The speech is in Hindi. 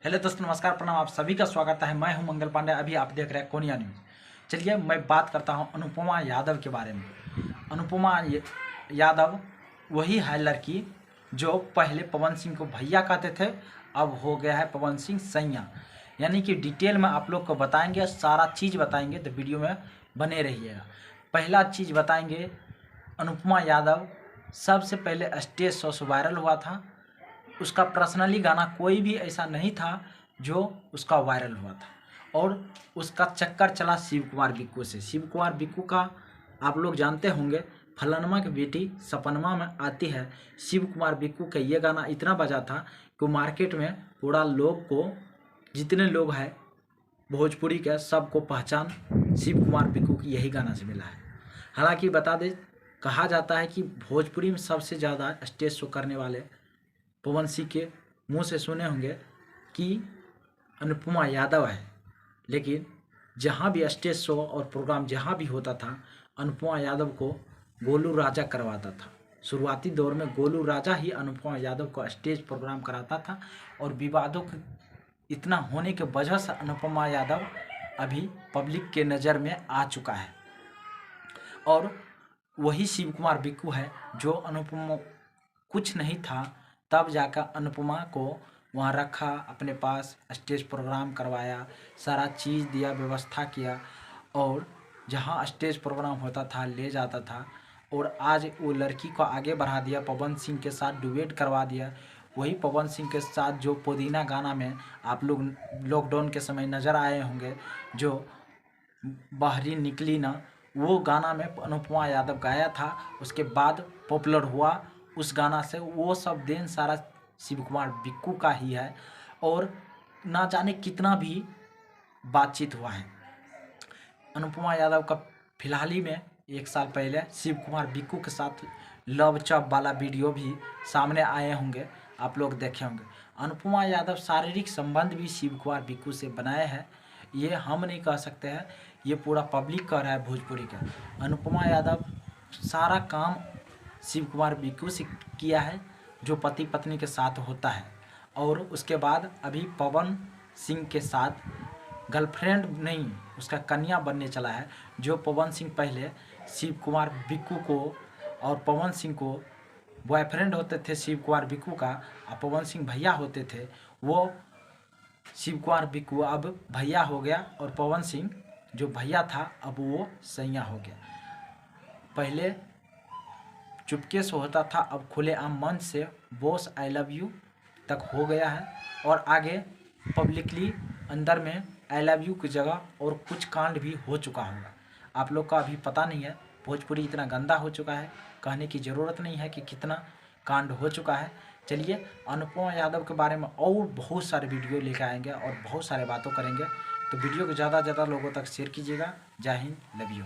हेलो दोस्तों, नमस्कार, प्रणाम। आप सभी का स्वागत है। मैं हूं मंगल पांडे। अभी आप देख रहे हैं कोनिया न्यूज़। चलिए मैं बात करता हूं अनुपमा यादव के बारे में। अनुपमा यादव वही है लड़की जो पहले पवन सिंह को भैया कहते थे, अब हो गया है पवन सिंह सैया। यानी कि डिटेल में आप लोग को बताएंगे, सारा चीज़ बताएंगे, तो वीडियो में बने रहिएगा। पहला चीज़ बताएंगे, अनुपमा यादव सबसे पहले स्टेज शो से वायरल हुआ था। उसका पर्सनली गाना कोई भी ऐसा नहीं था जो उसका वायरल हुआ था, और उसका चक्कर चला शिव कुमार बिक्कू से। शिव कुमार बिक्कू का आप लोग जानते होंगे, फलनमा की बेटी सपनमा में आती है। शिव कुमार बिक्कू का ये गाना इतना बजा था कि मार्केट में पूरा लोग को, जितने लोग हैं भोजपुरी के, सबको पहचान शिव कुमार बिक्कू की यही गाना से मिला है। हालांकि बता दें, कहा जाता है कि भोजपुरी में सबसे ज़्यादा स्टेज शो करने वाले पवन सिंह के मुंह से सुने होंगे कि अनुपमा यादव है, लेकिन जहाँ भी स्टेज शो और प्रोग्राम जहाँ भी होता था, अनुपमा यादव को गोलू राजा करवाता था। शुरुआती दौर में गोलू राजा ही अनुपमा यादव को स्टेज प्रोग्राम कराता था, और विवादों के इतना होने के वजह से अनुपमा यादव अभी पब्लिक के नज़र में आ चुका है। और वही शिव कुमार बिक्कू है जो अनुपमा कुछ नहीं था तब जाकर अनुपमा को वहाँ रखा, अपने पास स्टेज प्रोग्राम करवाया, सारा चीज़ दिया, व्यवस्था किया, और जहाँ स्टेज प्रोग्राम होता था ले जाता था। और आज वो लड़की को आगे बढ़ा दिया, पवन सिंह के साथ डुएट करवा दिया। वही पवन सिंह के साथ जो पुदीना गाना में आप लोग लॉकडाउन के समय नज़र आए होंगे, जो बाहरी निकली ना, वो गाना में अनुपमा यादव गाया था। उसके बाद पॉपुलर हुआ उस गाना से। वो सब देन सारा शिव कुमार बिक्कू का ही है, और ना जाने कितना भी बातचीत हुआ है अनुपमा यादव का। फिलहाल ही में 1 साल पहले शिव कुमार बिक्कू के साथ लव चप वाला वीडियो भी सामने आए होंगे, आप लोग देखे होंगे। अनुपमा यादव शारीरिक संबंध भी शिव कुमार बिक्कू से बनाए हैं, ये हम नहीं कह सकते हैं, ये पूरा पब्लिक कह रहा है भोजपुरी का। अनुपमा यादव सारा काम शिव कुमार बिक्कू से किया है, जो पति पत्नी के साथ होता है। और उसके बाद अभी पवन सिंह के साथ गर्लफ्रेंड नहीं, उसका कन्या बनने चला है। जो पवन सिंह पहले शिव कुमार बिक्कू को और पवन सिंह को बॉयफ्रेंड होते थे, शिव कुमार बिक्कू का, और पवन सिंह भैया होते थे, वो शिव कुमार बिक्कू अब भैया हो गया, और पवन सिंह जो भैया था अब वो सैया हो गया। पहले चुपके से होता था, अब खुलेआम मंच से बॉस आई लव यू तक हो गया है, और आगे पब्लिकली अंदर में आई लव यू की जगह और कुछ कांड भी हो चुका होगा। आप लोग का अभी पता नहीं है, भोजपुरी इतना गंदा हो चुका है, कहने की ज़रूरत नहीं है कि कितना कांड हो चुका है। चलिए अनुपमा यादव के बारे में और बहुत सारे वीडियो लेकर आएंगे और बहुत सारे बातों करेंगे, तो वीडियो को ज़्यादा से ज़्यादा लोगों तक शेयर कीजिएगा। जय हिंद, लव यू।